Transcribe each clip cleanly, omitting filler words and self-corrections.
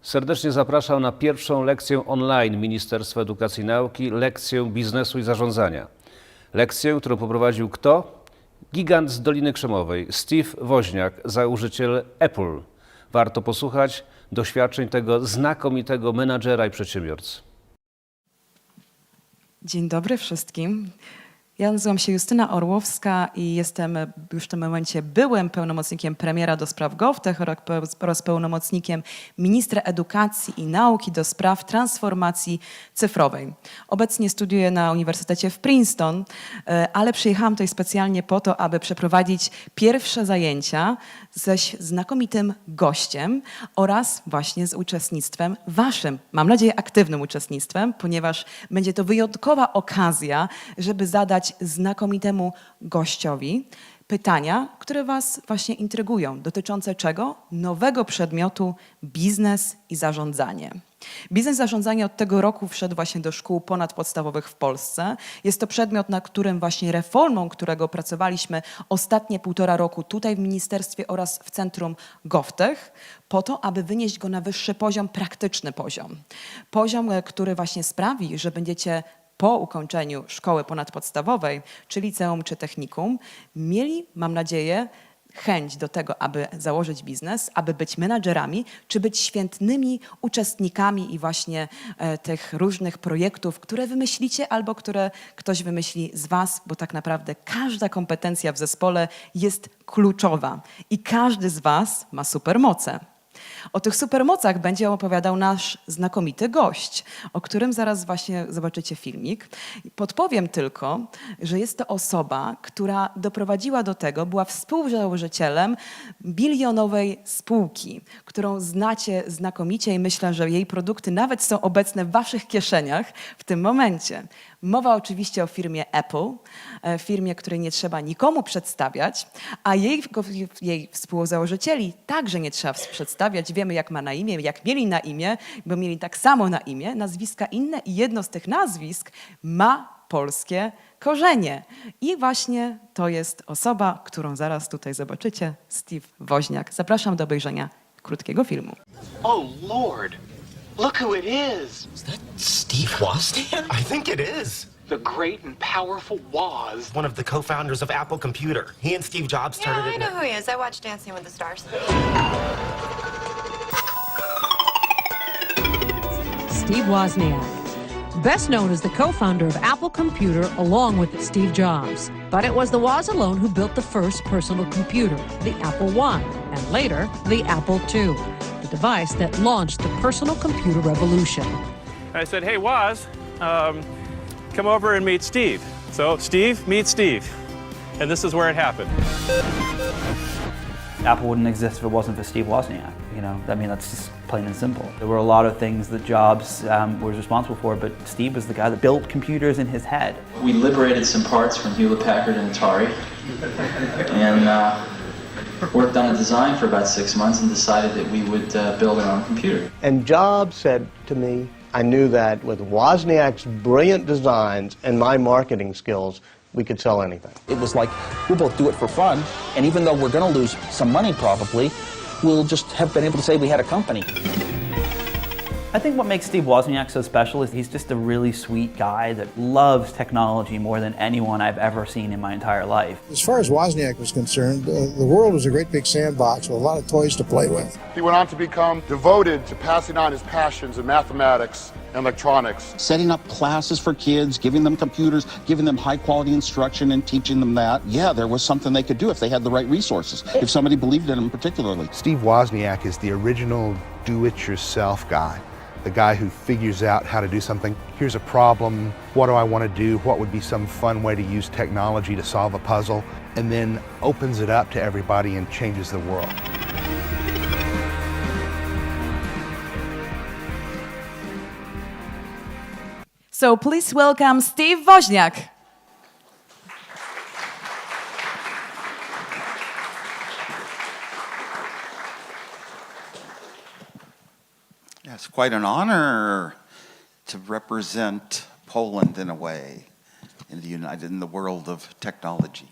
Serdecznie zapraszam na pierwszą lekcję online Ministerstwa Edukacji i Nauki, lekcję biznesu i zarządzania. Lekcję, którą poprowadził kto? Gigant z Doliny Krzemowej, Steve Wozniak, założyciel Apple. Warto posłuchać doświadczeń tego znakomitego menadżera i przedsiębiorcy. Dzień dobry wszystkim. Ja nazywam się Justyna Orłowska i jestem już w tym momencie byłym pełnomocnikiem premiera do spraw GovTech oraz pełnomocnikiem ministra edukacji i nauki do spraw transformacji cyfrowej. Obecnie studiuję na Uniwersytecie w Princeton, ale przyjechałam tutaj specjalnie po to, aby przeprowadzić pierwsze zajęcia ze znakomitym gościem oraz właśnie z uczestnictwem waszym, mam nadzieję aktywnym uczestnictwem, ponieważ będzie to wyjątkowa okazja, żeby zadać znakomitemu gościowi pytania, które was właśnie intrygują, dotyczące czego? Nowego przedmiotu biznes i zarządzanie. Biznes i zarządzanie od tego roku wszedł właśnie do szkół ponadpodstawowych w Polsce. Jest to przedmiot, na którym właśnie reformą, którego pracowaliśmy ostatnie 1,5 roku tutaj w ministerstwie oraz w Centrum GovTech, po to, aby wynieść go na wyższy poziom, praktyczny poziom. Poziom, który właśnie sprawi, że będziecie po ukończeniu szkoły ponadpodstawowej, czy liceum, czy technikum, mieli, mam nadzieję, chęć do tego, aby założyć biznes, aby być menadżerami, czy być świetnymi uczestnikami i właśnie tych różnych projektów, które wymyślicie albo które ktoś wymyśli z was, bo tak naprawdę każda kompetencja w zespole jest kluczowa i każdy z was ma supermoce. O tych supermocach będzie opowiadał nasz znakomity gość, o którym zaraz właśnie zobaczycie filmik. Podpowiem tylko, że jest to osoba, która doprowadziła do tego, była współzałożycielem bilionowej spółki, którą znacie znakomicie i myślę, że jej produkty nawet są obecne w waszych kieszeniach w tym momencie. Mowa oczywiście o firmie Apple, firmie, której nie trzeba nikomu przedstawiać, a jej współzałożycieli także nie trzeba przedstawiać. Wiemy, jak ma na imię, jak mieli na imię, bo mieli tak samo na imię, nazwiska inne i jedno z tych nazwisk ma polskie korzenie. I właśnie to jest osoba, którą zaraz tutaj zobaczycie, Steve Wozniak. Zapraszam do obejrzenia krótkiego filmu. Oh, Lord. Look who it is. Is that Steve Wozniak? I think it is. The great and powerful Woz. One of the co-founders of Apple Computer. He and Steve Jobs started Yeah, I it. know who he is. I watched Dancing with the Stars. Steve Wozniak, best known as the co-founder of Apple Computer along with Steve Jobs. But it was the Woz alone who built the first personal computer, the Apple I, and later the Apple II, the device that launched the personal computer revolution. I said, hey, Woz, come over and meet Steve. So Steve meets Steve. And this is where it happened. Apple wouldn't exist if it wasn't for Steve Wozniak. You know, I mean, that's just plain and simple. There were a lot of things that Jobs was responsible for, but Steve was the guy that built computers in his head. We liberated some parts from Hewlett-Packard and Atari, and worked on a design for about 6 months and decided that we would build our own computer. And Jobs said to me, I knew that with Wozniak's brilliant designs and my marketing skills, we could sell anything. It was like, we'll both do it for fun, and even though we're going to lose some money probably, we'll just have been able to say we had a company. I think what makes Steve Wozniak so special is he's just a really sweet guy that loves technology more than anyone I've ever seen in my entire life. As far as Wozniak was concerned, the world was a great big sandbox with a lot of toys to play with. He went on to become devoted to passing on his passions in mathematics and electronics. Setting up classes for kids, giving them computers, giving them high quality instruction and teaching them that. Yeah, there was something they could do if they had the right resources, if somebody believed in them particularly. Steve Wozniak is the original do-it-yourself guy. The guy who figures out how to do something. Here's a problem, what do I want to do? What would be some fun way to use technology to solve a puzzle? And then opens it up to everybody and changes the world. So please welcome Steve Wozniak. It's quite an honor to represent Poland in a way in the world of technology.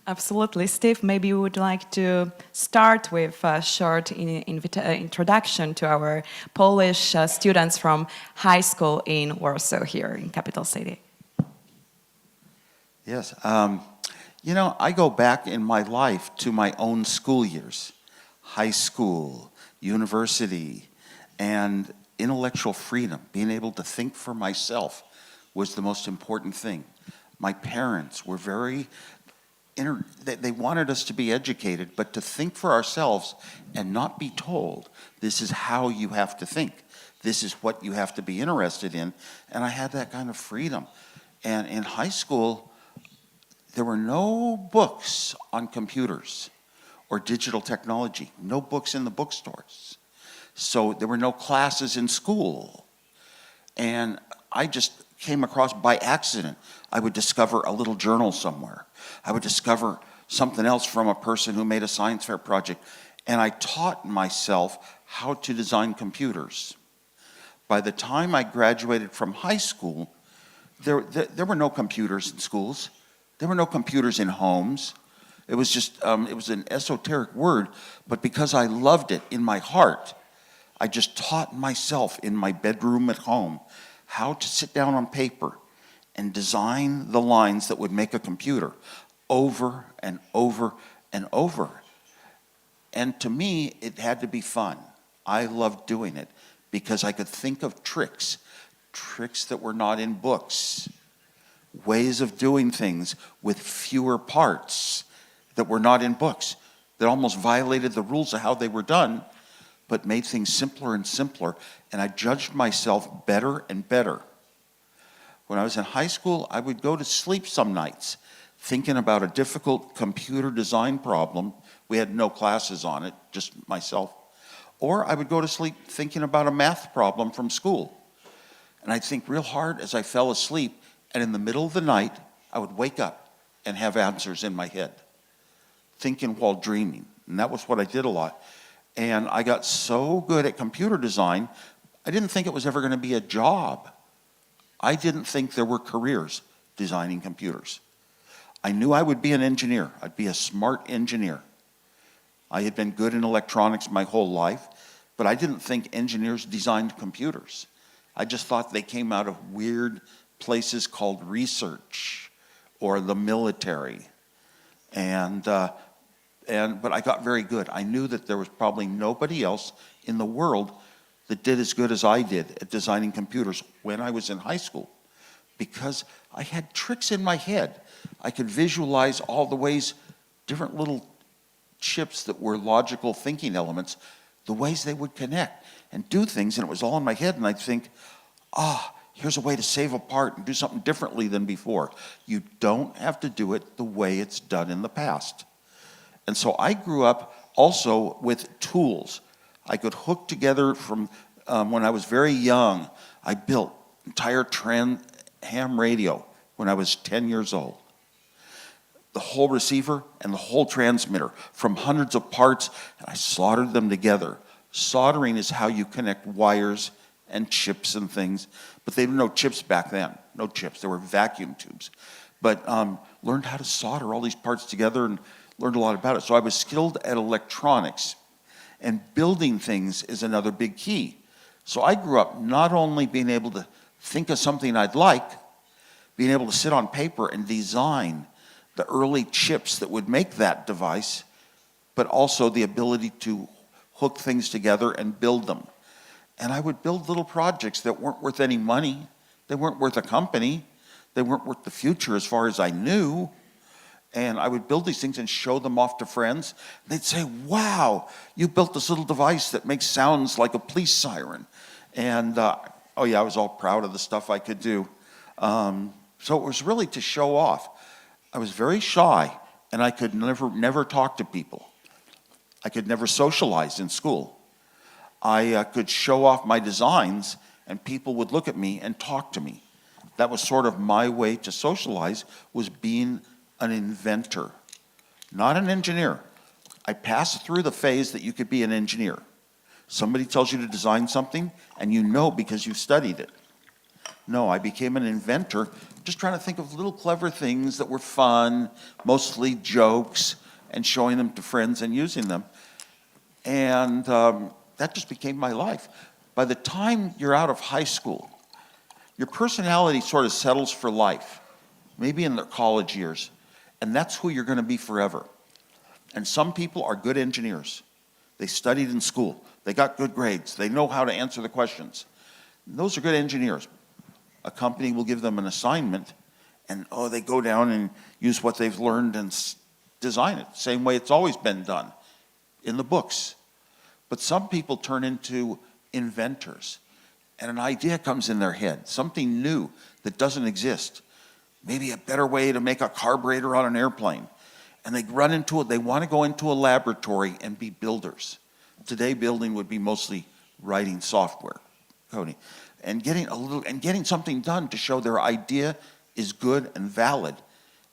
Absolutely. Steve, maybe you would like to start with a short introduction to our Polish students from high school in Warsaw here in capital city. Yes. You know, I go back in my life to my own school years, high school, university, and intellectual freedom, being able to think for myself was the most important thing. My parents were very, they wanted us to be educated, but to think for ourselves and not be told, this is how you have to think. This is what you have to be interested in. And I had that kind of freedom. And in high school, there were no books on computers or digital technology, no books in the bookstores. So there were no classes in school. And I just came across by accident. I would discover a little journal somewhere. I would discover something else from a person who made a science fair project. And I taught myself how to design computers. By the time I graduated from high school, there were no computers in schools. There were no computers in homes. It was just, it was an esoteric word, but because I loved it in my heart, I just taught myself in my bedroom at home how to sit down on paper and design the lines that would make a computer over and over and over. And to me, it had to be fun. I loved doing it because I could think of tricks that were not in books, ways of doing things with fewer parts that were not in books, that almost violated the rules of how they were done, but made things simpler and simpler, and I judged myself better and better. When I was in high school, I would go to sleep some nights thinking about a difficult computer design problem. We had no classes on it, just myself. Or I would go to sleep thinking about a math problem from school. And I'd think real hard as I fell asleep, and in the middle of the night, I would wake up and have answers in my head, thinking while dreaming. And that was what I did a lot. And I got so good at computer design, I didn't think it was ever going to be a job. I didn't think there were careers designing computers. I knew I would be an engineer. I'd be a smart engineer. I had been good in electronics my whole life, but I didn't think engineers designed computers. I just thought they came out of weird places called research or the military. But I got very good. I knew that there was probably nobody else in the world that did as good as I did at designing computers when I was in high school, because I had tricks in my head. I could visualize all the ways, different little chips that were logical thinking elements, the ways they would connect and do things, and it was all in my head, and I'd think, here's a way to save a part and do something differently than before. You don't have to do it the way it's done in the past. And so I grew up also with tools. I could hook together from when I was very young. I built entire ham radio when I was 10 years old. The whole receiver and the whole transmitter from hundreds of parts, and I soldered them together. Soldering is how you connect wires and chips and things, but there were no chips back then. No chips, there were vacuum tubes. But learned how to solder all these parts together and learned a lot about it. So I was skilled at electronics, and building things is another big key. So I grew up not only being able to think of something I'd like, being able to sit on paper and design the early chips that would make that device, but also the ability to hook things together and build them. And I would build little projects that weren't worth any money. They weren't worth a company. They weren't worth the future as far as I knew. And I would build these things and show them off to friends. They'd say, wow, you built this little device that makes sounds like a police siren. And oh yeah, I was all proud of the stuff I could do. So it was really to show off. I was very shy, and I could never talk to people. I could never socialize in school. I could show off my designs, and people would look at me and talk to me. That was sort of my way to socialize, was being an inventor, not an engineer. I passed through the phase that you could be an engineer. Somebody tells you to design something, and you know because you've studied it. No, I became an inventor, just trying to think of little clever things that were fun, mostly jokes, and showing them to friends and using them. And that just became my life. By the time you're out of high school, your personality sort of settles for life, maybe in their college years, and that's who you're going to be forever. And some people are good engineers. They studied in school. They got good grades. They know how to answer the questions. And those are good engineers. A company will give them an assignment, and they go down and use what they've learned and design it, same way it's always been done in the books. But some people turn into inventors, and an idea comes in their head, something new that doesn't exist, maybe a better way to make a carburetor on an airplane. And they run into it, they want to go into a laboratory and be builders. Today, building would be mostly writing software, coding, and getting something done to show their idea is good and valid,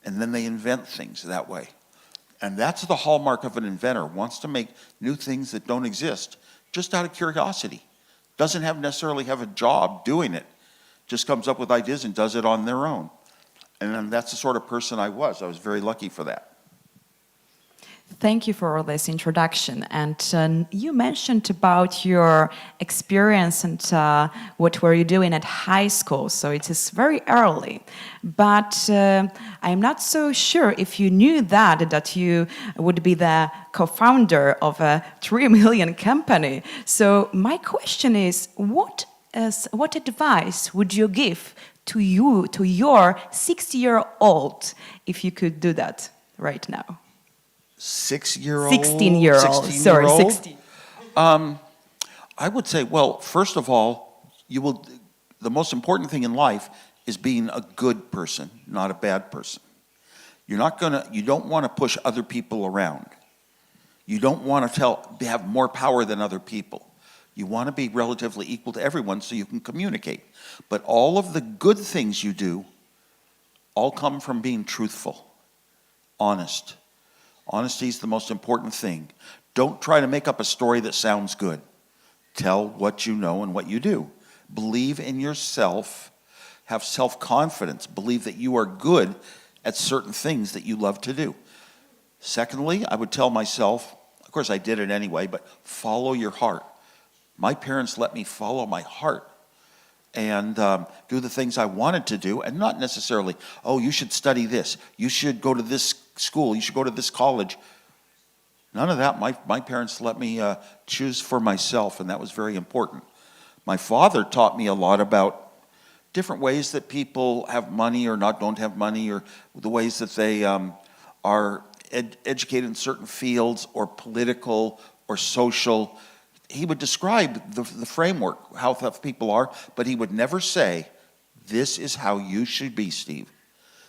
and then they invent things that way. And that's the hallmark of an inventor, wants to make new things that don't exist, just out of curiosity. Doesn't necessarily have a job doing it, just comes up with ideas and does it on their own. And that's the sort of person I was. I was very lucky for that. Thank you for this introduction. And you mentioned about your experience and what were you doing at high school. So it is very early. But I'm not so sure if you knew that you would be the co-founder of a 3 million company. So my question is, what advice would you give to your 60-year-old if you could do that right now? 6-year-old? 16-year-old, sorry, 16. I would say, well, first of all, the most important thing in life is being a good person, not a bad person. You don't want to push other people around. You don't want to have more power than other people. You want to be relatively equal to everyone so you can communicate. But all of the good things you do all come from being truthful, honest. Honesty is the most important thing. Don't try to make up a story that sounds good. Tell what you know and what you do. Believe in yourself. Have self-confidence. Believe that you are good at certain things that you love to do. Secondly, I would tell myself, of course I did it anyway, but follow your heart. My parents let me follow my heart and do the things I wanted to do, and not necessarily, you should study this, you should go to this school, you should go to this college. None of that. My parents let me choose for myself, and that was very important. My father taught me a lot about different ways that people have money or don't have money, or the ways that they are educated in certain fields, or political or social. He would describe the framework, how tough people are, but he would never say, this is how you should be, Steve.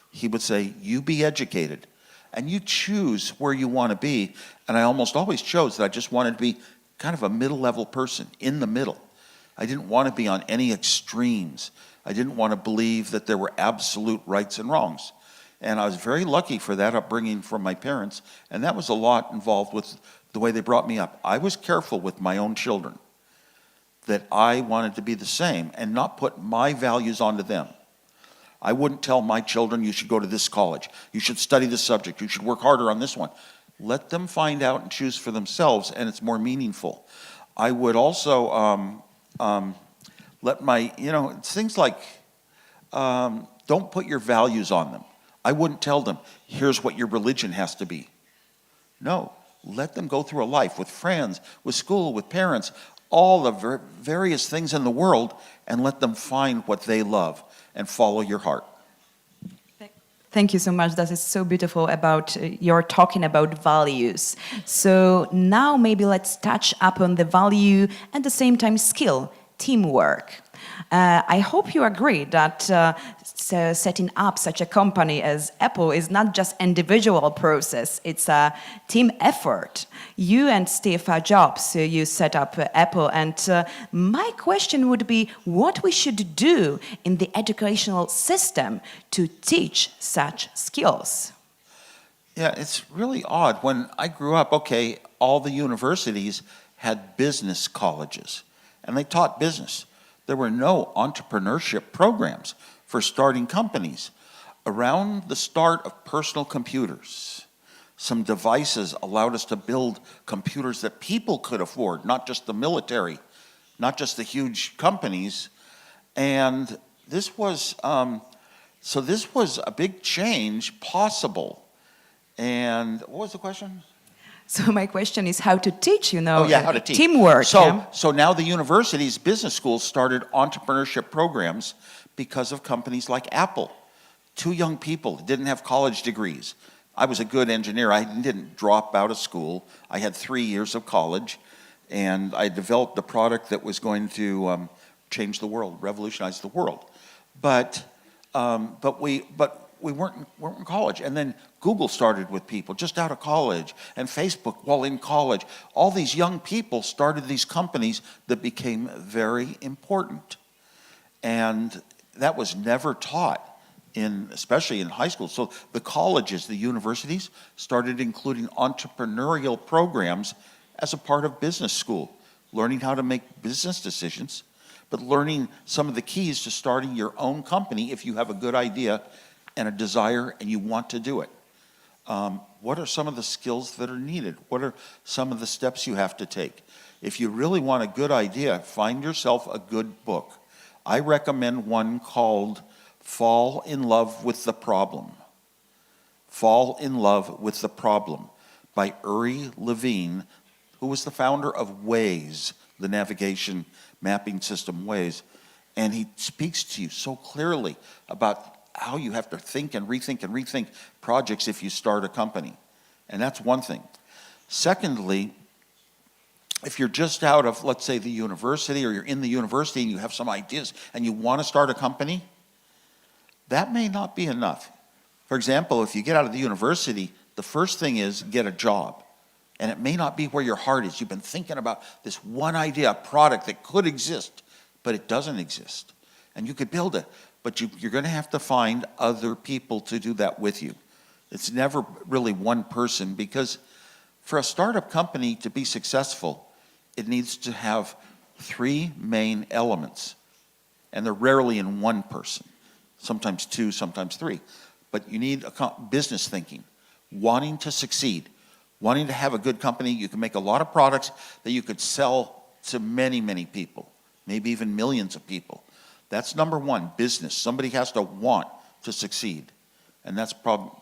He would say, you be educated, and you choose where you want to be. And I almost always chose that I just wanted to be kind of a middle-level person, in the middle. I didn't want to be on any extremes. I didn't want to believe that there were absolute rights and wrongs. And I was very lucky for that upbringing from my parents, and that was a lot involved with the way they brought me up. I was careful with my own children that I wanted to be the same and not put my values onto them. I wouldn't tell my children, you should go to this college, you should study this subject, you should work harder on this one. Let them find out and choose for themselves, and it's more meaningful. I would also let it's things like, don't put your values on them. I wouldn't tell them, here's what your religion has to be. No, let them go through a life with friends, with school, with parents, all the various things in the world, and let them find what they love and follow your heart. Thank you so much. That is so beautiful about you're talking about values. So now maybe let's touch upon the value and at the same time skill, teamwork. I hope you agree that setting up such a company as Apple is not just individual process, it's a team effort. You and Steve Jobs, you set up Apple, and my question would be what we should do in the educational system to teach such skills. Yeah, it's really odd. When I grew up, all the universities had business colleges, and they taught business. There were no entrepreneurship programs for starting companies. Around the start of personal computers, some devices allowed us to build computers that people could afford, not just the military, not just the huge companies. And this was, so this was a big change possible. And what was the question? So my question is how to teach, how to teach. Teamwork. So now the universities, business schools started entrepreneurship programs because of companies like Apple. 2 young people didn't have college degrees. I was a good engineer. I didn't drop out of school. I had 3 years of college, and I developed a product that was going to change the world, revolutionize the world. But we weren't in college. And then Google started with people just out of college, and Facebook while in college. All these young people started these companies that became very important. And that was never taught, especially in high school. So the colleges, the universities, started including entrepreneurial programs as a part of business school, learning how to make business decisions, but learning some of the keys to starting your own company if you have a good idea and a desire and you want to do it. What are some of the skills that are needed? What are some of the steps you have to take? If you really want a good idea, find yourself a good book. I recommend one called Fall in Love with the Problem. Fall in Love with the Problem by Uri Levine, who was the founder of Waze, the navigation mapping system Waze. And he speaks to you so clearly about how you have to think and rethink projects if you start a company. And that's one thing. Secondly, if you're just out of, let's say, the university, or you're in the university and you have some ideas and you want to start a company, that may not be enough. For example, if you get out of the university, the first thing is get a job. And it may not be where your heart is. You've been thinking about this one idea, a product that could exist, but it doesn't exist. And you could build it, but you're going to have to find other people to do that with you. It's never really one person, because for a startup company to be successful, it needs to have 3 main elements. And they're rarely in one person, sometimes 2, sometimes 3. But you need business thinking, wanting to succeed, wanting to have a good company. You can make a lot of products that you could sell to many, many people, maybe even millions of people. That's number one, business. Somebody has to want to succeed. And that's probably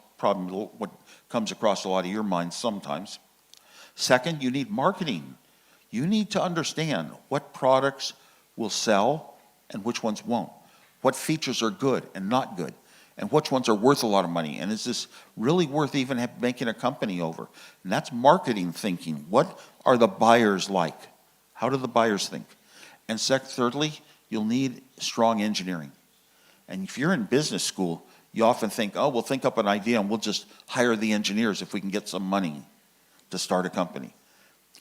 what comes across a lot of your minds sometimes. Second, you need marketing. You need to understand what products will sell and which ones won't. What features are good and not good, and which ones are worth a lot of money. And is this really worth even making a company over? And that's marketing thinking. What are the buyers like? How do the buyers think? And thirdly, you'll need strong engineering. And if you're in business school, you often think, oh, we'll think up an idea and we'll just hire the engineers if we can get some money to start a company.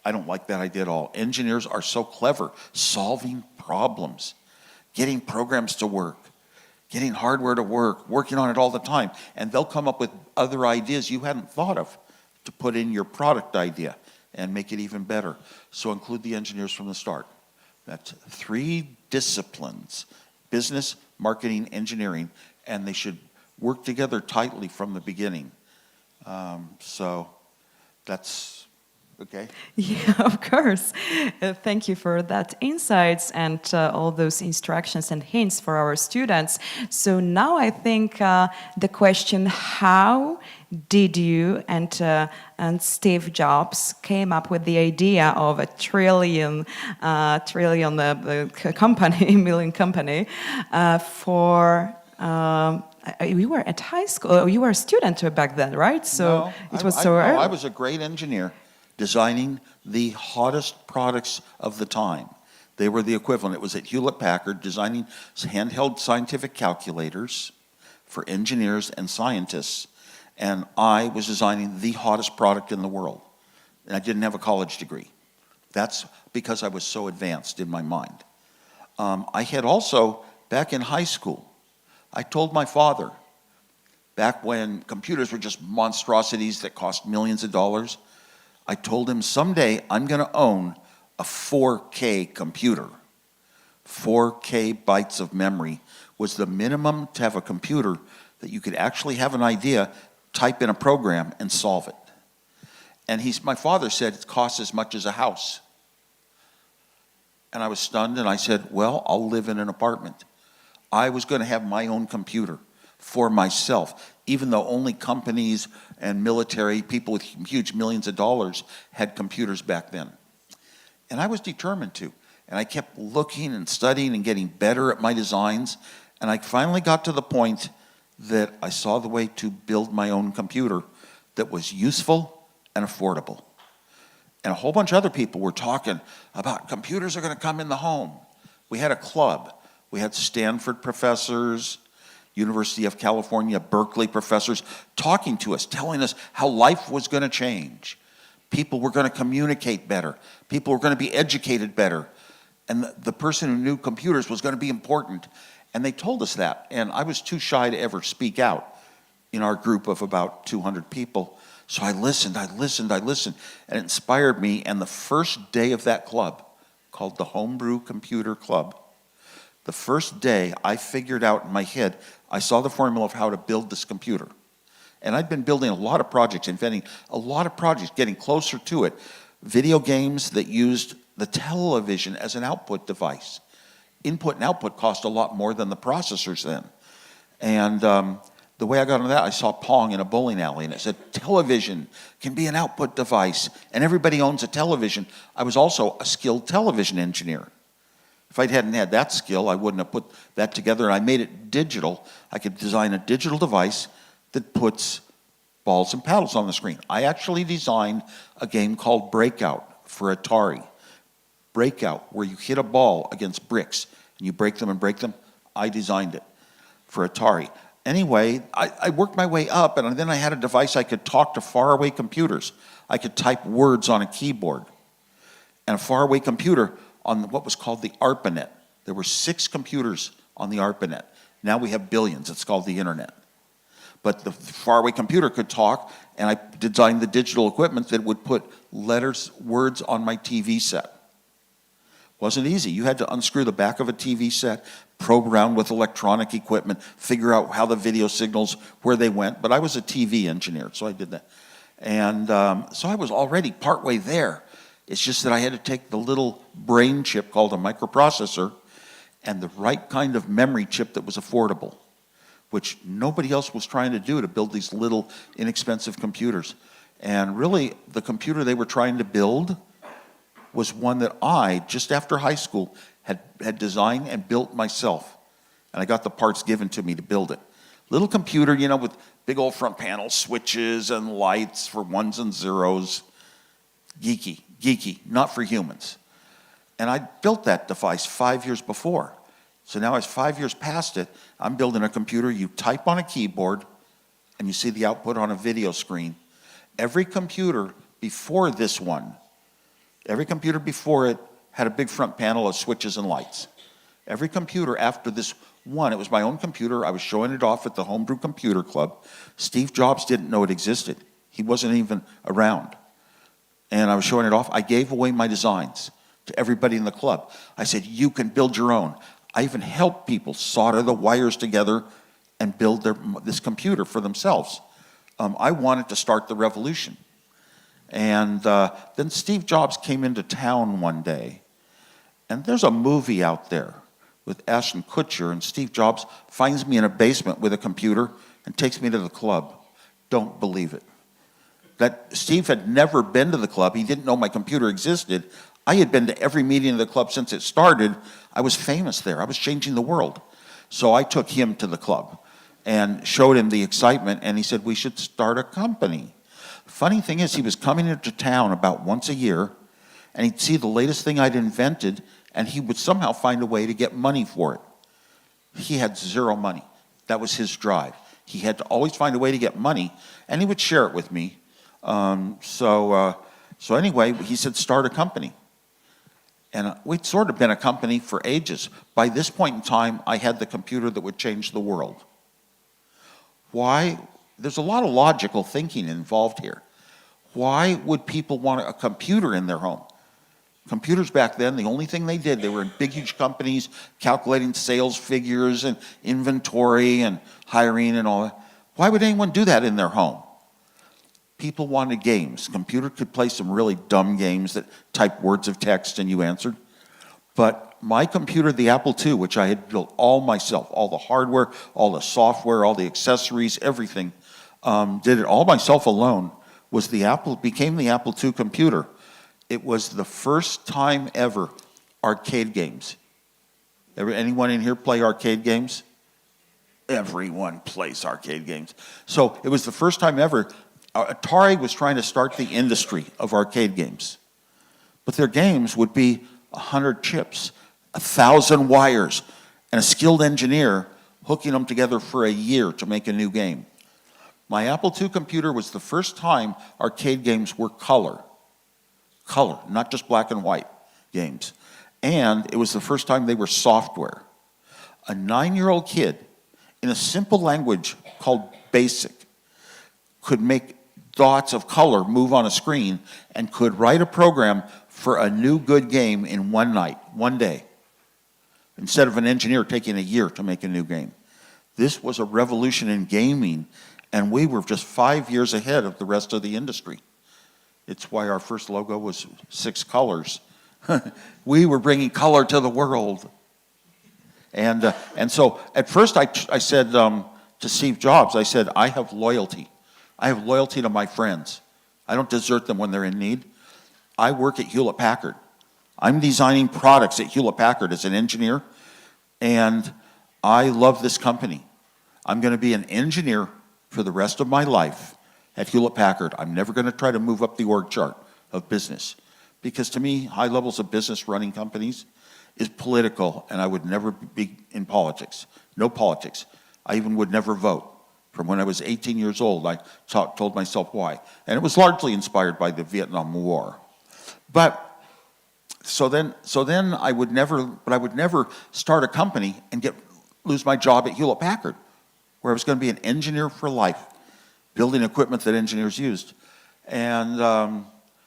I don't like that idea at all. Engineers are so clever, solving problems, getting programs to work, getting hardware to work, working on it all the time. And they'll come up with other ideas you hadn't thought of to put in your product idea and make it even better. So include the engineers from the start. That's 3 disciplines: business, marketing, engineering, and they should work together tightly from the beginning. So that's okay. Yeah, of course. Thank you for that insights and all those instructions and hints for our students. So now I think the question, how did you and Steve Jobs came up with the idea of a trillion company, million company for you were at high school, you were a student back then, right? So no, it was so early. I was a great engineer designing the hottest products of the time. They were the equivalent. It was at Hewlett-Packard, designing handheld scientific calculators for engineers and scientists. And I was designing the hottest product in the world. And I didn't have a college degree. That's because I was so advanced in my mind. I had also, back in high school, I told my father, back when computers were just monstrosities that cost millions of dollars, I told him, someday I'm going to own a 4K computer 4K bytes of memory was the minimum to have a computer that you could actually have an idea, type in a program, and solve it. And my father said it costs as much as a house. And I was stunned, and I said, well, I'll live in an apartment. I was going to have my own computer for myself, even though only companies and military, people with huge millions of dollars, had computers back then. And I was determined to. And I kept looking and studying and getting better at my designs. And I finally got to the point that I saw the way to build my own computer that was useful and affordable. And a whole bunch of other people were talking about computers are going to come in the home. We had a club. We had Stanford professors, University of California, Berkeley professors talking to us, telling us how life was going to change. People were going to communicate better. People were going to be educated better. And the person who knew computers was going to be important. And they told us that. And I was too shy to ever speak out in our group of about 200 people. So I listened, and it inspired me. And the first day of that club, called the Homebrew Computer Club, the first day I figured out in my head, I saw the formula of how to build this computer. And I'd been building a lot of projects, inventing a lot of projects, getting closer to it. Video games that used the television as an output device. Input and output cost a lot more than the processors then. And the way I got into that, I saw Pong in a bowling alley, and it said, television can be an output device, and everybody owns a television. I was also a skilled television engineer. If I hadn't had that skill, I wouldn't have put that together, and I made it digital. I could design a digital device that puts balls and paddles on the screen. I actually designed a game called Breakout for Atari. Breakout, where you hit a ball against bricks, and you break them. I designed it for Atari. Anyway, I worked my way up, and then I had a device I could talk to faraway computers. I could type words on a keyboard. And a faraway computer on what was called the ARPANET. There were 6 computers on the ARPANET. Now we have billions. It's called the internet. But the faraway computer could talk, and I designed the digital equipment that would put letters, words on my TV set. Wasn't easy. You had to unscrew the back of a TV set, probe around with electronic equipment, figure out how the video signals, where they went. But I was a TV engineer, so I did that. And so I was already partway there. It's just that I had to take the little brain chip called a microprocessor and the right kind of memory chip that was affordable, which nobody else was trying to do to build these little inexpensive computers. And really, the computer they were trying to build was one that I, just after high school, had designed and built myself. And I got the parts given to me to build it. Little computer, you know, with big old front panel, switches and lights for ones and zeros. Geeky, not for humans. And I built that device 5 years before. So now as 5 years past it, I'm building a computer. You type on a keyboard, and you see the output on a video screen. Every computer before this one, every computer before it had a big front panel of switches and lights. Every computer after this one, it was my own computer. I was showing it off at the Homebrew Computer Club. Steve Jobs didn't know it existed. He wasn't even around. And I was showing it off. I gave away my designs to everybody in the club. I said, you can build your own. I even helped people solder the wires together and build this computer for themselves. I wanted to start the revolution. And then Steve Jobs came into town one day. And there's a movie out there with Ashton Kutcher, and Steve Jobs finds me in a basement with a computer and takes me to the club. Don't believe it. That Steve had never been to the club. He didn't know my computer existed. I had been to every meeting of the club since it started. I was famous there. I was changing the world. So I took him to the club and showed him the excitement, and he said, we should start a company. Funny thing is, he was coming into town about once a year, and he'd see the latest thing I'd invented, and he would somehow find a way to get money for it. He had zero money. That was his drive. He had to always find a way to get money, and he would share it with me. So anyway, he said, start a company. And we'd sort of been a company for ages. By this point in time, I had the computer that would change the world. Why? There's a lot of logical thinking involved here. Why would people want a computer in their home? Computers back then, the only thing they did, they were in big, huge companies calculating sales figures and inventory and hiring and all that. Why would anyone do that in their home? People wanted games. Computer could play some really dumb games that type words of text and you answered. But my computer, the Apple II, which I had built all myself, all the hardware, all the software, all the accessories, everything, did it all myself alone, became the Apple II computer. It was the first time ever arcade games. Anyone in here play arcade games? Everyone plays arcade games. So it was the first time ever Atari was trying to start the industry of arcade games. But their games would be 100 chips, 1,000 wires, and a skilled engineer hooking them together for a year to make a new game. My Apple II computer was the first time arcade games were color, not just black and white games. And it was the first time they were software. A 9-year-old kid in a simple language called BASIC could make dots of color move on a screen and could write a program for a new good game in one night, one day, instead of an engineer taking a year to make a new game. This was a revolution in gaming, and we were just 5 years ahead of the rest of the industry. It's why our first logo was 6 colors. We were bringing color to the world. And so at first I said to Steve Jobs, I said, I have loyalty. I have loyalty to my friends. I don't desert them when they're in need. I work at Hewlett-Packard. I'm designing products at Hewlett-Packard as an engineer, and I love this company. I'm going to be an engineer for the rest of my life at Hewlett-Packard. I'm never going to try to move up the org chart of business, because to me, high levels of business running companies is political, and I would never be in politics. No politics. I even would never vote. From when I was 18 years old, I told myself why. And it was largely inspired by the Vietnam War. But so then I would never start a company and lose my job at Hewlett-Packard, where I was going to be an engineer for life, building equipment that engineers used. And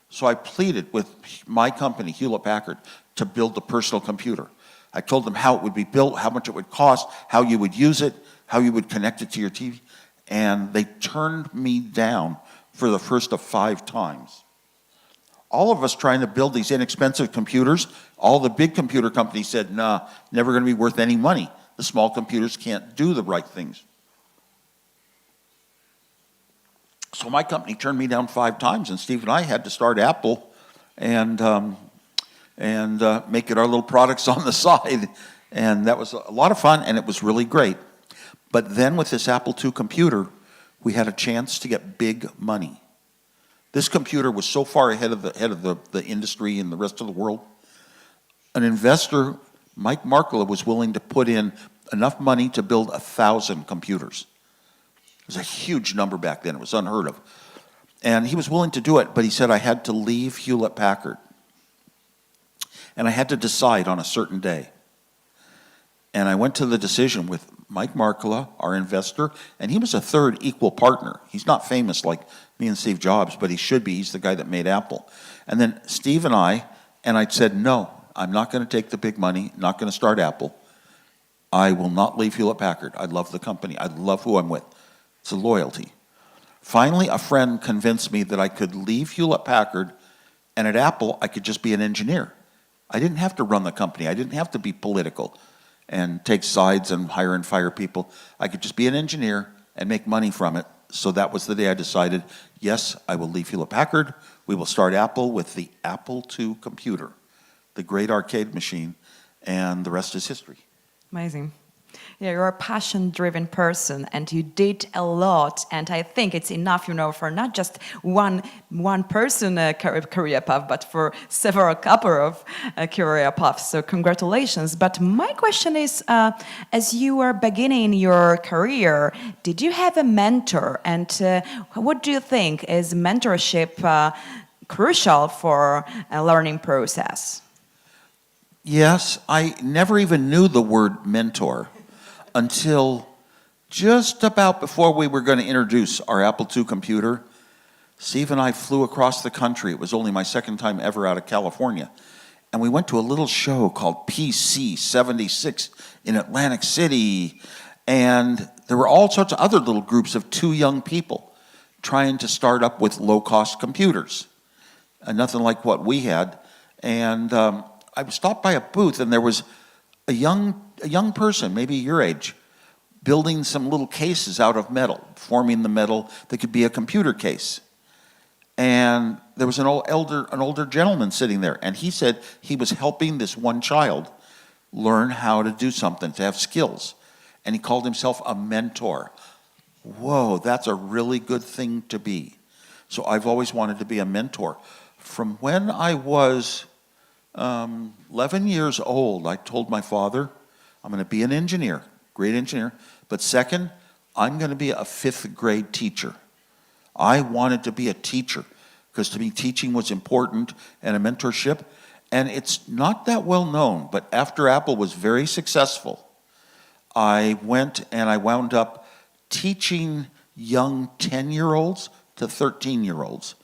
so I pleaded with my company, Hewlett-Packard, to build the personal computer. I told them how it would be built, how much it would cost, how you would use it, how you would connect it to your TV. And they turned me down for the first of 5 times. All of us trying to build these inexpensive computers, all the big computer companies said, nah, never going to be worth any money. The small computers can't do the right things. So my company turned me down 5 times, and Steve and I had to start Apple and make it our little products on the side. And that was a lot of fun, and it was really great. But then with this Apple II computer, we had a chance to get big money. This computer was so far ahead of the industry and the rest of the world. An investor, Mike Markkula, was willing to put in enough money to build 1,000 computers. It was a huge number back then. It was unheard of. And he was willing to do it, but he said I had to leave Hewlett-Packard. And I had to decide on a certain day. And I went to the decision with Mike Markkula, our investor, and he was a third equal partner. He's not famous like me and Steve Jobs, but he should be. He's the guy that made Apple. And then Steve and I said, no, I'm not going to take the big money, not going to start Apple. I will not leave Hewlett-Packard. I love the company. I love who I'm with. It's a loyalty. Finally, a friend convinced me that I could leave Hewlett-Packard, and at Apple, I could just be an engineer. I didn't have to run the company. I didn't have to be political and take sides and hire and fire people. I could just be an engineer and make money from it. So that was the day I decided, yes, I will leave Hewlett-Packard. We will start Apple with the Apple II computer, the great arcade machine, and the rest is history. Amazing. Yeah, you're a passion-driven person, and you did a lot. And I think it's enough, for not just one person career path, but for couple of career paths. So congratulations. But my question is, as you were beginning your career, did you have a mentor? And what do you think is mentorship crucial for a learning process? Yes, I never even knew the word mentor until just about before we were going to introduce our Apple II computer. Steve and I flew across the country. It was only my second time ever out of California. and we went to a little show called PC 76 in Atlantic City, and there were all sorts of other little groups of 2 young people trying to start up with low-cost computers, nothing like what we had. And I stopped by a booth, and there was a young person, maybe your age, building some little cases out of metal, forming the metal that could be a computer case. And there was an older gentleman sitting there, and he said he was helping this one child learn how to do something, to have skills. And he called himself a mentor. Whoa, that's a really good thing to be. So I've always wanted to be a mentor. From when I was 11 years old, I told my father, I'm going to be an engineer, great engineer, but second, I'm going to be a 5th grade teacher. I wanted to be a teacher because to me teaching was important and a mentorship. And it's not that well known, but after Apple was very successful, I went and I wound up teaching young 10-year-olds to 13-year-olds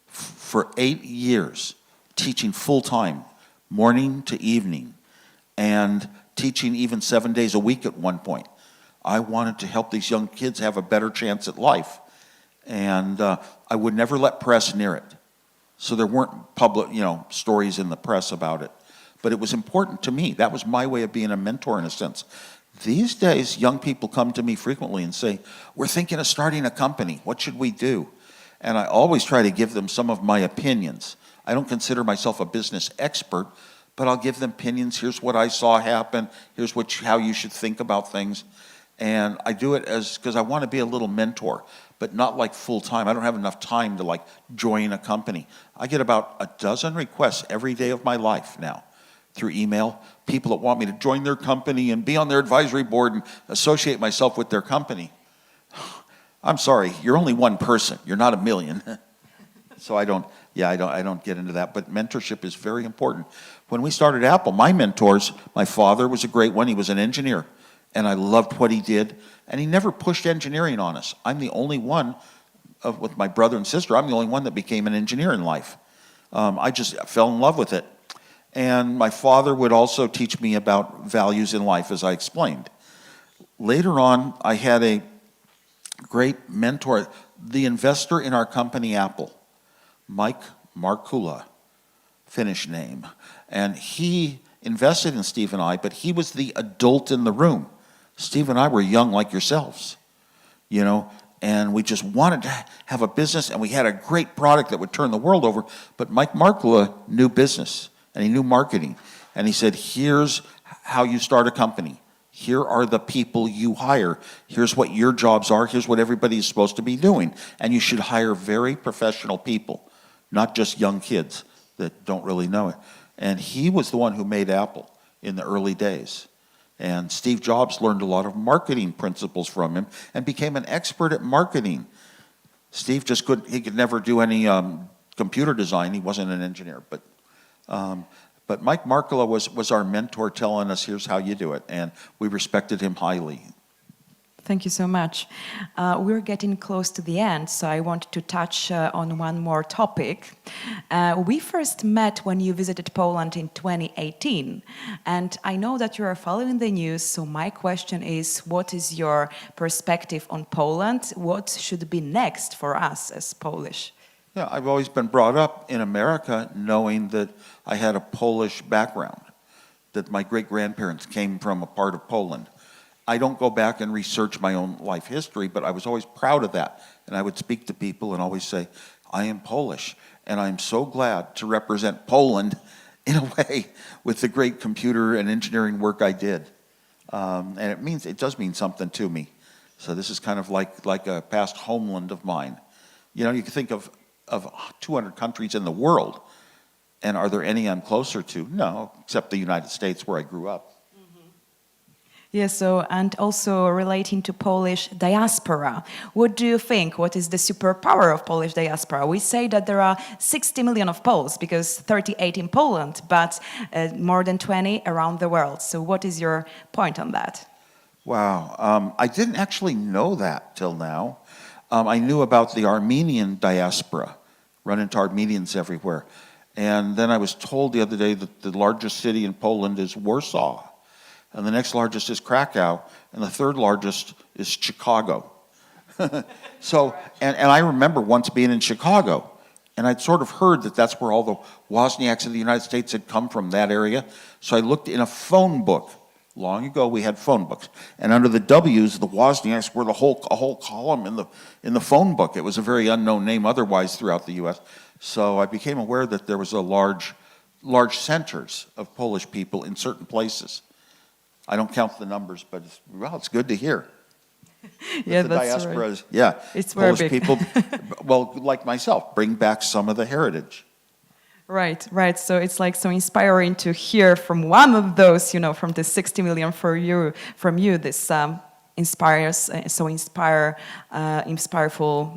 for 8 years, teaching full-time, morning to evening, and teaching even 7 days a week at one point. I wanted to help these young kids have a better chance at life. And I would never let press near it. So there weren't public, stories in the press about it. But it was important to me. That was my way of being a mentor in a sense. These days, young people come to me frequently and say, we're thinking of starting a company. What should we do? And I always try to give them some of my opinions. I don't consider myself a business expert, but I'll give them opinions. Here's what I saw happen. Here's how you should think about things. And I do it because I want to be a little mentor, but not like full time. I don't have enough time to join a company. I get about a dozen requests every day of my life now through email. People that want me to join their company and be on their advisory board and associate myself with their company. I'm sorry, you're only one person. You're not a million. So I don't get into that. But mentorship is very important. When we started Apple, my mentors, my father was a great one. He was an engineer, and I loved what he did. And he never pushed engineering on us. I'm the only one, with my brother and sister, I'm the only one that became an engineer in life. I just fell in love with it. And my father would also teach me about values in life, as I explained. Later on, I had a great mentor, the investor in our company, Apple, Mike Markula, Finnish name. And he invested in Steve and I, but he was the adult in the room. Steve and I were young like yourselves, and we just wanted to have a business, and we had a great product that would turn the world over. But Mike Markula knew business, and he knew marketing. And he said, here's how you start a company. Here are the people you hire. Here's what your jobs are. Here's what everybody is supposed to be doing. And you should hire very professional people, not just young kids that don't really know it. And he was the one who made Apple in the early days. And Steve Jobs learned a lot of marketing principles from him and became an expert at marketing. Steve he could never do any computer design. He wasn't an engineer. But Mike Markula was our mentor, telling us, here's how you do it. And we respected him highly. Thank you so much. We're getting close to the end, so I want to touch on one more topic. We first met when you visited Poland in 2018, and I know that you are following the news, so my question is, what is your perspective on Poland? What should be next for us as Polish? Yeah, I've always been brought up in America knowing that I had a Polish background, that my great-grandparents came from a part of Poland. I don't go back and research my own life history, but I was always proud of that. And I would speak to people and always say, I am Polish, and I'm so glad to represent Poland in a way with the great computer and engineering work I did. And it does mean something to me. So this is kind of like a past homeland of mine. You can think of 200 countries in the world, and are there any I'm closer to? No, except the United States where I grew up. Yes, and also relating to Polish diaspora, what do you think? What is the superpower of Polish diaspora? We say that there are 60 million of Poles, because 38 in Poland, but more than 20 around the world. So what is your point on that? Wow, I didn't actually know that till now. I knew about the Armenian diaspora, run into Armenians everywhere. And then I was told the other day that the largest city in Poland is Warsaw, and the next largest is Krakow, and the third largest is Chicago. So, and I remember once being in Chicago, and I'd sort of heard that that's where all the Wozniaks of the United States had come from, that area. So I looked in a phone book. Long ago, we had phone books, and under the W's, the Wozniaks were a whole column in the phone book. It was a very unknown name otherwise throughout the U.S. So I became aware that there was a large centers of Polish people in certain places. I don't count the numbers, but it's good to hear. Yeah, the that's diaspora right. is, yeah, It's very Polish big. people, well, like myself, bring back some of the heritage. Right, right. So it's like so inspiring to hear from one of those, you know, from the 60 million from you, this inspireful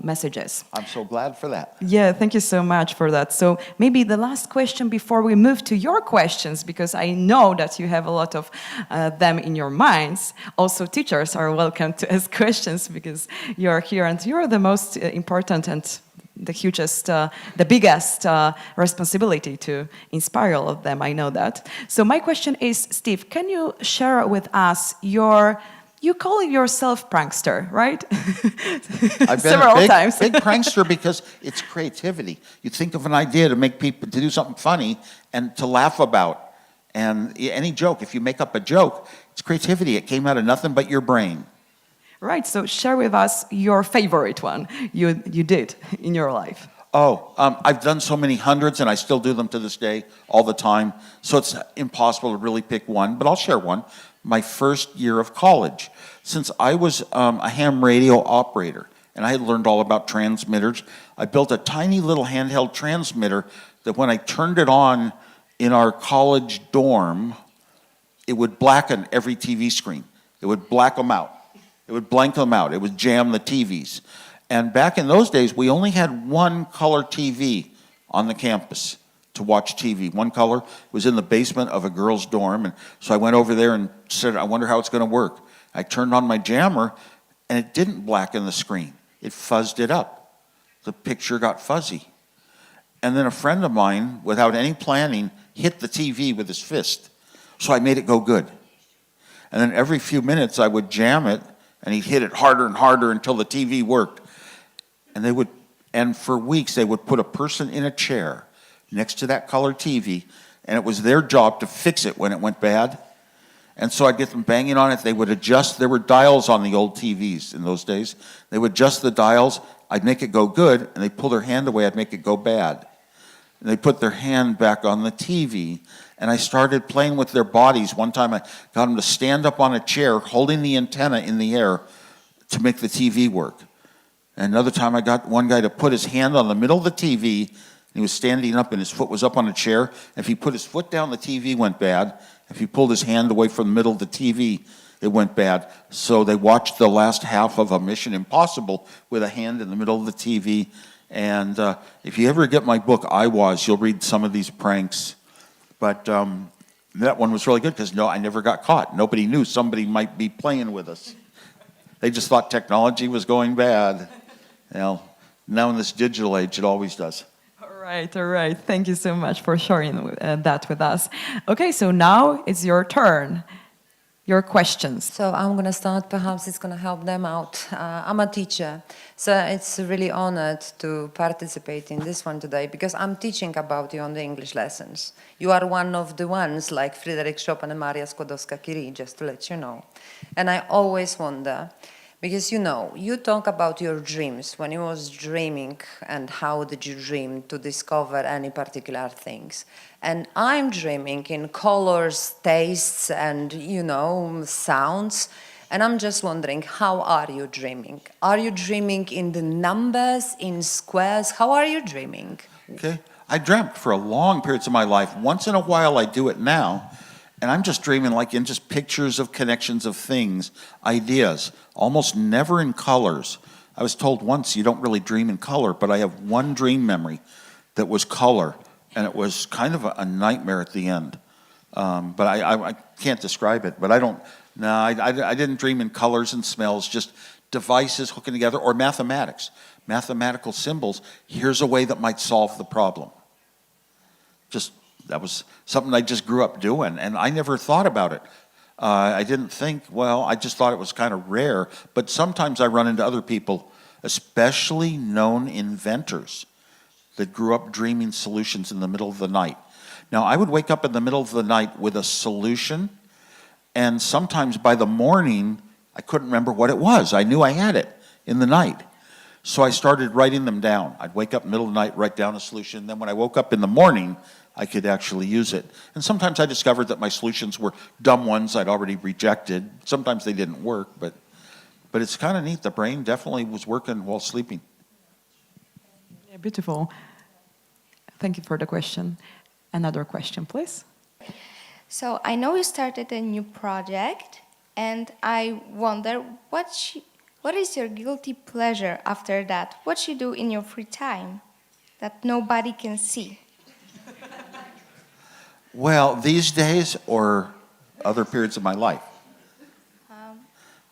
messages. I'm so glad for that. Yeah, thank you so much for that. So maybe the last question before we move to your questions, because I know that you have a lot of them in your minds. Also, teachers are welcome to ask questions because you're here and you're the most important and the hugest, the biggest responsibility to inspire all of them. I know that. So my question is, Steve, can you share with us you call yourself prankster, right? I've been Several a times. big prankster because it's creativity. You think of an idea to make people, to do something funny and to laugh about. And any joke, if you make up a joke, it's creativity. It came out of nothing but your brain. Right, so share with us your favorite one you did in your life. Oh, I've done so many hundreds, and I still do them to this day, all the time. So it's impossible to really pick one, but I'll share one. My first year of college, since I was a ham radio operator, and I had learned all about transmitters, I built a tiny little handheld transmitter that when I turned it on in our college dorm, it would blacken every TV screen. It would black them out. It would blank them out. It would jam the TVs. And back in those days, we only had one color TV on the campus to watch TV. One color. It was in the basement of a girl's dorm. And so I went over there and said, I wonder how it's going to work. I turned on my jammer, and it didn't blacken the screen. It fuzzed it up. The picture got fuzzy. And then a friend of mine, without any planning, hit the TV with his fist. So I made it go good. And then every few minutes, I would jam it, and he'd hit it harder and harder until the TV worked. And for weeks, they would put a person in a chair next to that color TV, and it was their job to fix it when it went bad. And so I'd get them banging on it. They would adjust. There were dials on the old TVs in those days. They would adjust the dials. I'd make it go good, and they'd pull their hand away. I'd make it go bad. And they'd put their hand back on the TV, and I started playing with their bodies. One time I got them to stand up on a chair, holding the antenna in the air to make the TV work. And another time I got one guy to put his hand on the middle of the TV, and he was standing up and his foot was up on a chair. If he put his foot down, the TV went bad. If he pulled his hand away from the middle of the TV, it went bad. So they watched the last half of a Mission Impossible with a hand in the middle of the TV. And if you ever get my book, I Was, you'll read some of these pranks. But that one was really good because I never got caught. Nobody knew somebody might be playing with us. They just thought technology was going bad. Now in this digital age, it always does. All right. Thank you so much for sharing that with us. Okay, so now it's your turn. Your questions. So I'm going to start. Perhaps it's going to help them out. I'm a teacher, so it's really honored to participate in this one today because I'm teaching about you on the English lessons. You are one of the ones like Fryderyk Chopin and Maria Skłodowska-Curie, just to let you know. And I always wonder, because you talk about your dreams, when you was dreaming and how did you dream to discover any particular things. And I'm dreaming in colors, tastes, and, sounds. And I'm just wondering, how are you dreaming? Are you dreaming in the numbers, in squares? How are you dreaming? Okay. I dreamt for a long periods of my life. Once in a while, I do it now. And I'm just dreaming like in just pictures of connections of things, ideas, almost never in colors. I was told once you don't really dream in color, but I have one dream memory that was color, and it was kind of a nightmare at the end. But I can't describe it, but I didn't dream in colors and smells, just devices hooking together, or mathematics, mathematical symbols. Here's a way that might solve the problem. that was something I just grew up doing, and I never thought about it. I didn't think, well, I just thought it was kind of rare, but sometimes I run into other people, especially known inventors, that grew up dreaming solutions in the middle of the night. Now, I would wake up in the middle of the night with a solution, and sometimes by the morning, I couldn't remember what it was. I knew I had it in the night. So I started writing them down. I'd wake up in the middle of the night, write down a solution. Then when I woke up in the morning, I could actually use it. And sometimes I discovered that my solutions were dumb ones I'd already rejected. Sometimes they didn't work, but it's kind of neat. The brain definitely was working while sleeping. Yeah, beautiful. Thank you for the question. Another question, please. So I know you started a new project, and I wonder what is your guilty pleasure after that? What you do in your free time that nobody can see? Well, these days or other periods of my life?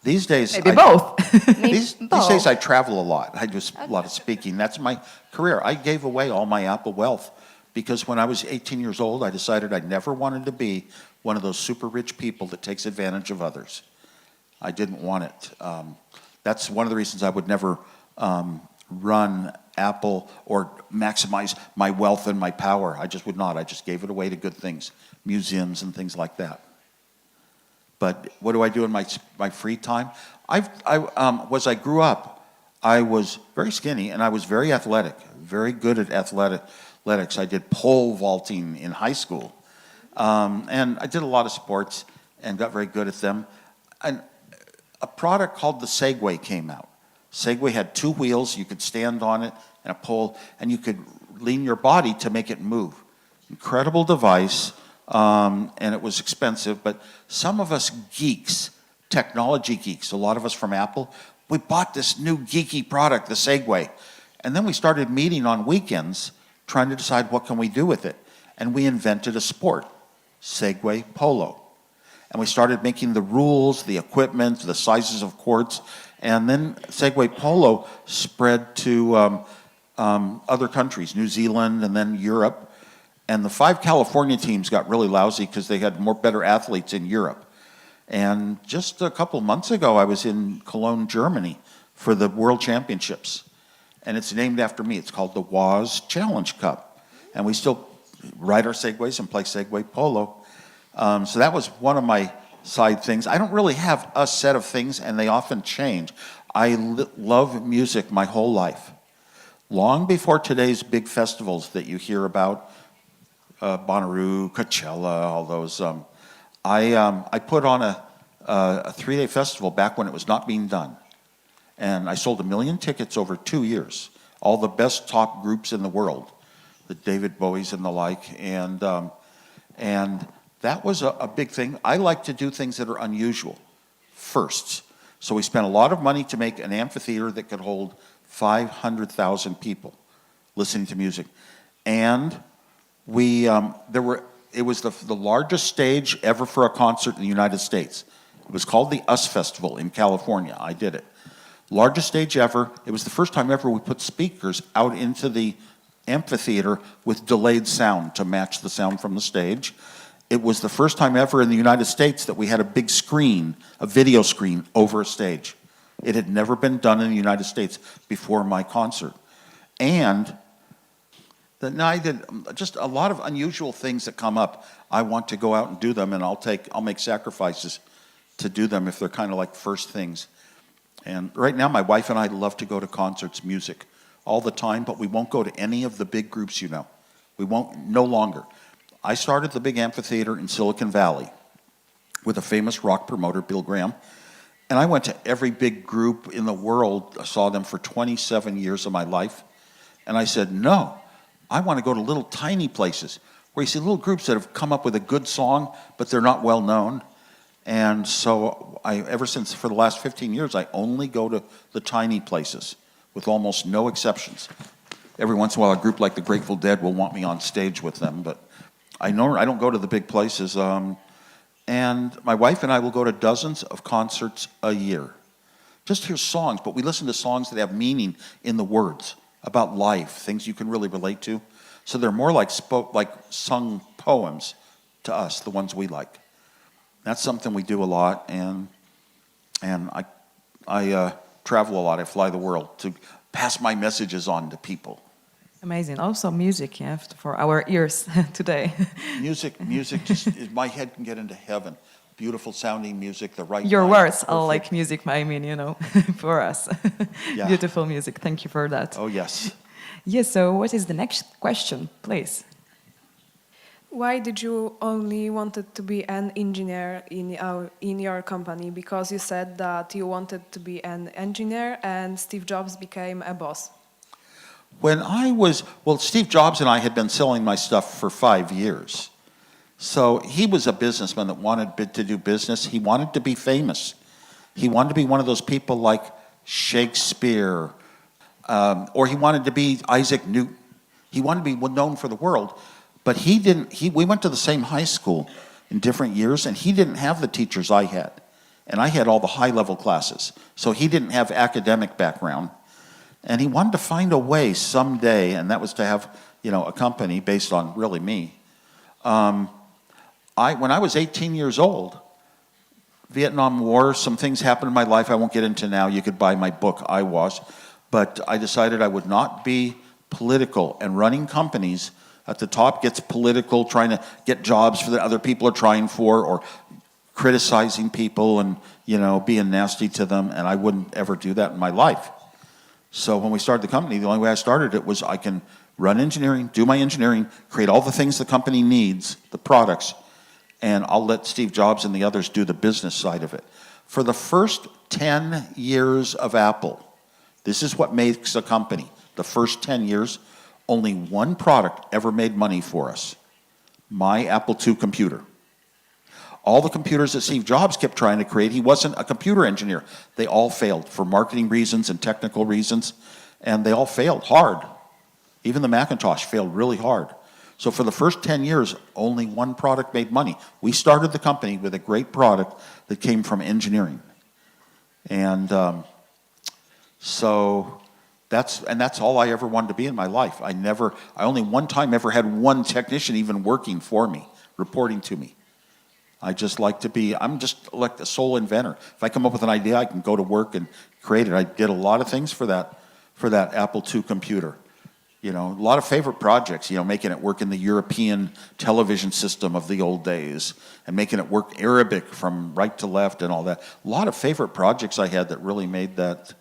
These days, maybe both. These days I travel a lot. I do a lot of speaking. That's my career. I gave away all my Apple wealth because when I was 18 years old, I decided I never wanted to be one of those super rich people that takes advantage of others. I didn't want it. That's one of the reasons I would never run Apple or maximize my wealth and my power. I just would not. I just gave it away to good things, museums and things like that. But what do I do in my free time? As I grew up, I was very skinny and I was very athletic, very good at athletics. I did pole vaulting in high school. And I did a lot of sports and got very good at them. And a product called the Segway came out. Segway had 2 wheels, you could stand on it, and a pole, and you could lean your body to make it move. Incredible device, and it was expensive, but some of us geeks, technology geeks, a lot of us from Apple, we bought this new geeky product, the Segway, and then we started meeting on weekends trying to decide what can we do with it, and we invented a sport, Segway Polo. And we started making the rules, the equipment, the sizes of courts, and then Segway Polo spread to other countries, New Zealand and then Europe. And the 5 California teams got really lousy because they had better athletes in Europe. And just a couple months ago, I was in Cologne, Germany for the World Championships. And it's named after me. It's called the Woz Challenge Cup. And we still ride our Segways and play Segway Polo. So that was one of my side things. I don't really have a set of things, and they often change. I love music my whole life. Long before today's big festivals that you hear about, Bonnaroo, Coachella, all those, I put on a 3-day festival back when it was not being done. And I sold 1 million tickets over 2 years. All the best top groups in the world, the David Bowies and the like, and that was a big thing. I like to do things that are unusual first. So we spent a lot of money to make an amphitheater that could hold 500,000 people listening to music. And it was the largest stage ever for a concert in the United States. It was called the US Festival in California. I did it. Largest stage ever. It was the first time ever we put speakers out into the amphitheater with delayed sound to match the sound from the stage. It was the first time ever in the United States that we had a big screen, a video screen, over a stage. It had never been done in the United States before my concert. And I did just a lot of unusual things that come up. I want to go out and do them, and I'll make sacrifices to do them if they're kind of like first things. And right now, my wife and I love to go to concerts, music, all the time, but we won't go to any of the big groups, you know. We won't, no longer. I started the big amphitheater in Silicon Valley with a famous rock promoter, Bill Graham. And I went to every big group in the world. I saw them for 27 years of my life. And I said, no, I want to go to little tiny places where you see little groups that have come up with a good song, but they're not well known. And so ever since, for the last 15 years, I only go to the tiny places with almost no exceptions. Every once in a while, a group like the Grateful Dead will want me on stage with them, but I don't go to the big places. And my wife and I will go to dozens of concerts a year. Just hear songs, but we listen to songs that have meaning in the words, about life, things you can really relate to. So they're more like sung poems to us, the ones we like. That's something we do a lot, and I travel a lot. I fly the world to pass my messages on to people. Amazing. Also music, yeah, for our ears today. Music, just my head can get into heaven. Beautiful sounding music, the right. Your line, words perfect. are like music, I mean, you know, for us. Yeah. Beautiful music. Thank you for that. Oh, yes. Yes, so what is the next question, please? Why did you only wanted to be an engineer in your company? Because you said that you wanted to be an engineer and Steve Jobs became a boss. When Steve Jobs and I had been selling my stuff for 5 years. So he was a businessman that wanted to do business. He wanted to be famous. He wanted to be one of those people like Shakespeare, or he wanted to be Isaac Newton. He wanted to be known for the world, but he didn't. We went to the same high school in different years, and he didn't have the teachers I had. And I had all the high-level classes. So he didn't have academic background. And he wanted to find a way someday, and that was to have, a company based on really me. When I was 18 years old, Vietnam War, some things happened in my life I won't get into now. You could buy my book, I Was. But I decided I would not be political, and running companies at the top gets political, trying to get jobs that other people are trying for, or criticizing people and, being nasty to them, and I wouldn't ever do that in my life. So when we started the company, the only way I started it was I can run engineering, do my engineering, create all the things the company needs, the products, and I'll let Steve Jobs and the others do the business side of it. For the first 10 years of Apple, this is what makes a company. The first 10 years, only one product ever made money for us. My Apple II computer. All the computers that Steve Jobs kept trying to create, he wasn't a computer engineer. They all failed for marketing reasons and technical reasons, and they all failed hard. Even the Macintosh failed really hard. So for the first 10 years, only one product made money. We started the company with a great product that came from engineering. And so that's all I ever wanted to be in my life. I only one time ever had one technician even working for me, reporting to me. I'm just like the sole inventor. If I come up with an idea, I can go to work and create it. I did a lot of things for that Apple II computer. A lot of favorite projects, making it work in the European television system of the old days, and making it work Arabic from right to left and all that. A lot of favorite projects I had that really made that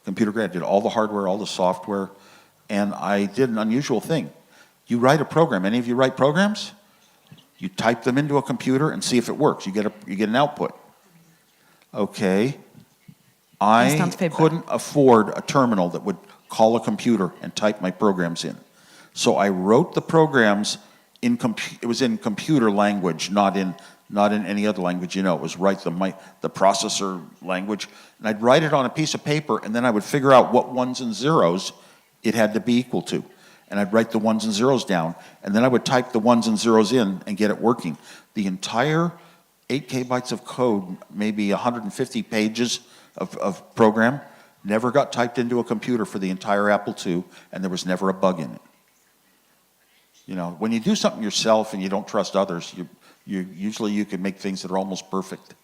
computer great. I did all the hardware, all the software, and I did an unusual thing. You write a program. Any of you write programs? You type them into a computer and see if it works. You get an output. Okay. I couldn't afford a terminal that would call a computer and type my programs in. So I wrote the programs it was in computer language, not in any other language. It was the processor language. And I'd write it on a piece of paper, and then I would figure out what ones and zeros it had to be equal to. And I'd write the ones and zeros down, and then I would type the ones and zeros in and get it working. The entire 8 KB of code, maybe 150 pages of program, never got typed into a computer for the entire Apple II, and there was never a bug in it. When you do something yourself and you don't trust others, you can make things that are almost perfect.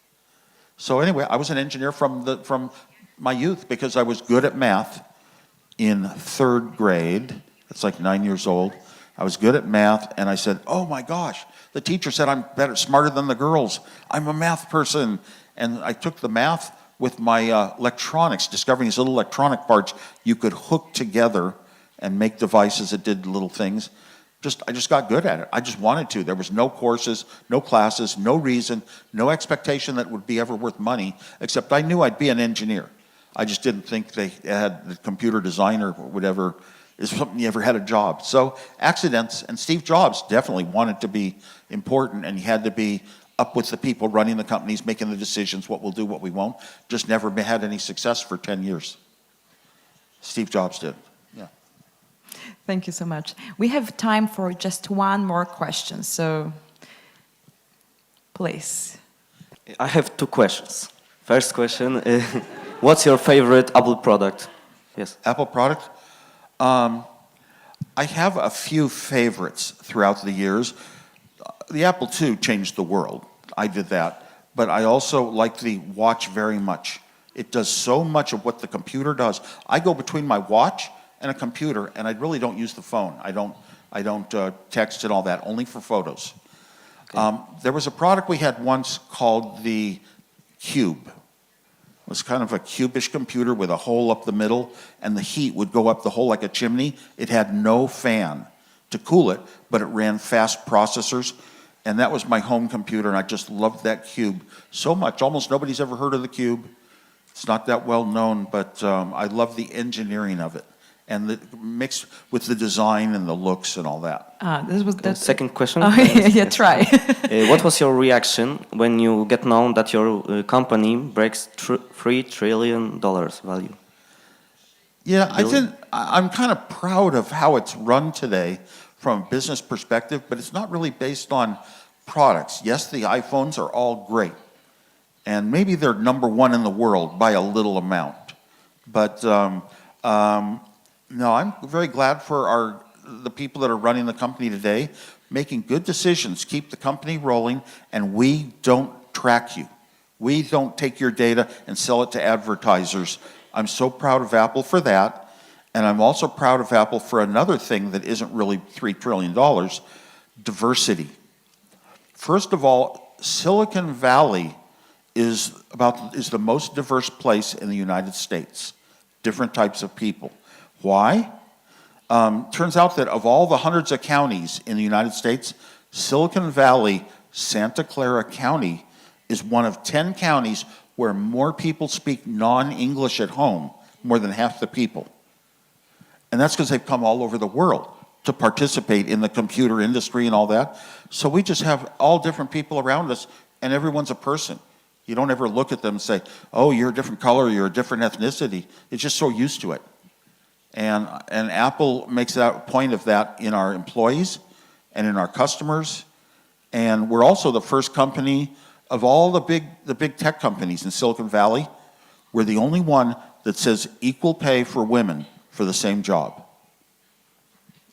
So anyway, I was an engineer from my youth because I was good at math in 3rd grade. It's like 9 years old. I was good at math, and I said, oh my gosh, the teacher said I'm smarter than the girls. I'm a math person. And I took the math with my electronics, discovering these little electronic parts you could hook together and make devices that did little things. I just got good at it. I just wanted to. There was no courses, no classes, no reason, no expectation that it would be ever worth money, except I knew I'd be an engineer. I just didn't think they had the computer design or whatever is something you ever had a job. So accidents, and Steve Jobs definitely wanted to be important, and he had to be up with the people running the companies, making the decisions, what we'll do, what we won't. Just never had any success for 10 years. Steve Jobs did, yeah. Thank you so much. We have time for just one more question, so please. I have 2 questions. First question, what's your favorite Apple product? Yes. Apple product? I have a few favorites throughout the years. The Apple II changed the world. I did that. But I also like the watch very much. It does so much of what the computer does. I go between my watch and a computer, and I really don't use the phone. I don't text and all that, only for photos. Okay. There was a product we had once called the Cube. It was kind of a cubish computer with a hole up the middle, and the heat would go up the hole like a chimney. It had no fan to cool it, but it ran fast processors. And that was my home computer, and I just loved that Cube so much. Almost nobody's ever heard of the Cube. It's not that well known, but I love the engineering of it, and the mixed with the design and the looks and all that. This was the second question. Oh, yeah, try. What was your reaction when you get known that your company breaks $3 trillion value? Yeah, I'm kind of proud of how it's run today from a business perspective, but it's not really based on products. Yes, the iPhones are all great, and maybe they're #1 in the world by a little amount. But no, I'm very glad for the people that are running the company today, making good decisions, keep the company rolling, and we don't track you. We don't take your data and sell it to advertisers. I'm so proud of Apple for that. And I'm also proud of Apple for another thing that isn't really $3 trillion, diversity. First of all, Silicon Valley is the most diverse place in the United States. Different types of people. Why? Turns out that of all the hundreds of counties in the United States, Silicon Valley, Santa Clara County is one of 10 counties where more people speak non-English at home, more than half the people. And that's because they've come all over the world to participate in the computer industry and all that. So we just have all different people around us, and everyone's a person. You don't ever look at them and say, oh, you're a different color, you're a different ethnicity. It's just so used to it. And Apple makes that point of that in our employees and in our customers. And we're also the first company of all the big tech companies in Silicon Valley. We're the only one that says equal pay for women for the same job.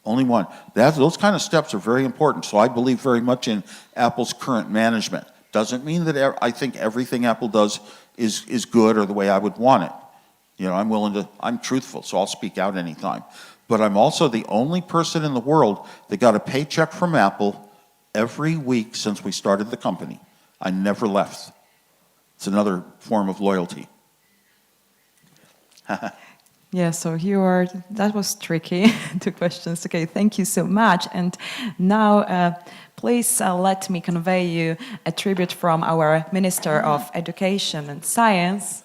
Only one. Those kind of steps are very important. So I believe very much in Apple's current management. Doesn't mean that I think everything Apple does is good or the way I would want it. You know, I'm truthful, so I'll speak out anytime. But I'm also the only person in the world that got a paycheck from Apple every week since we started the company. I never left. It's another form of loyalty. Yeah, so that was tricky, 2 questions. Okay, thank you so much. And now, please let me convey you a tribute from our Minister of Education and Science.